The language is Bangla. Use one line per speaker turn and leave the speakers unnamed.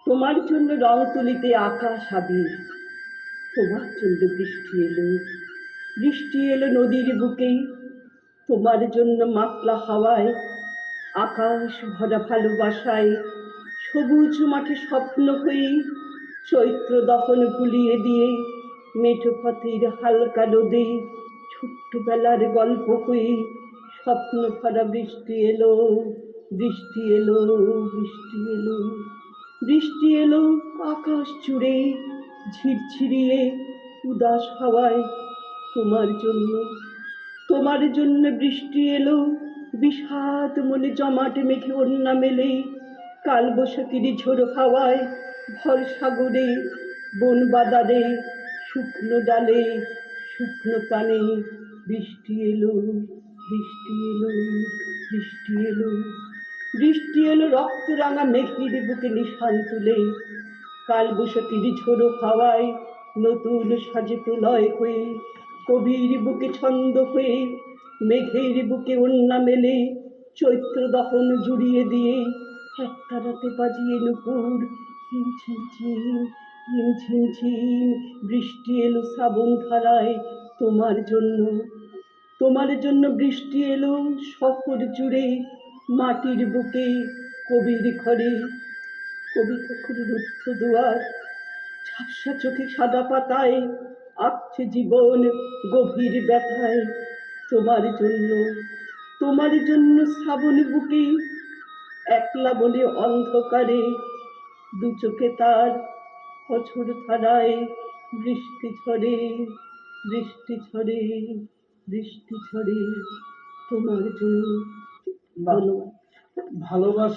তোমার জন্য রং তুলিতে আকাশ আবির, তোমার জন্য বৃষ্টি এলো, বৃষ্টি এলো নদীর বুকে, তোমার জন্য মাতলা হাওয়ায়, আকাশ ভরা ভালোবাসায়, সবুজ মাঠে স্বপ্ন হয়ে, চৈত্র দহন ভুলিয়ে দিয়ে, মেঠো পথের হালকা রোদে, ছোট্টবেলার গল্প হয়ে, স্বপ্ন ভরা বৃষ্টি এলো, বৃষ্টি এলো, বৃষ্টি এলো, বৃষ্টি এলো আকাশ জুড়ে, ঝিরঝিরিয়ে উদাস হাওয়ায়, তোমার জন্য, তোমার জন্য বৃষ্টি এলো, বিষাদ মনে জমাট মেঘে ওড়না মেলে, কাল বৈশাখীর ঝোড়ো হাওয়ায়, ভর সাগরে, বন বাদারে, শুকনো ডালে, শুকনো প্রাণে, বৃষ্টি এলো, বৃষ্টি এলো, বৃষ্টি এলো, বৃষ্টি এলো রক্ত রাঙা মেঘের বুকে নিশান তুলে, কাল বৈশাখীর ঝোড়ো হাওয়ায়, নতুন সাজে প্রলয় হয়ে, কবির বুকে ছন্দ হয়ে, মেঘের বুকে ওড়না মেলে, চৈত্র দহন জুড়িয়ে দিয়ে, একটা রাতে বাজিয়ে নুপুর, হিম ঝিমঝিম, হিম ঝিমঝিম, বৃষ্টি এলো শ্রাবণ ধারায়, তোমার জন্য, তোমার জন্য বৃষ্টি এলো শহর জুড়ে, মাটির বুকে, কবির ঘরে, কবি তখন রুদ্ধ দুয়ার, ঝাপসা চোখে সাদা পাতায়, আঁকছে জীবন গভীর ব্যথায়, তোমার জন্য, তোমার জন্য শ্রাবণ বুকে, একলা বলে অন্ধকারে, দু চোখে তার অঝোর ধারায়, বৃষ্টি ঝরে, বৃষ্টি ঝরে, বৃষ্টি ঝরে, তোমার জন্য। ধন্যবাদ।
ভালোবাসা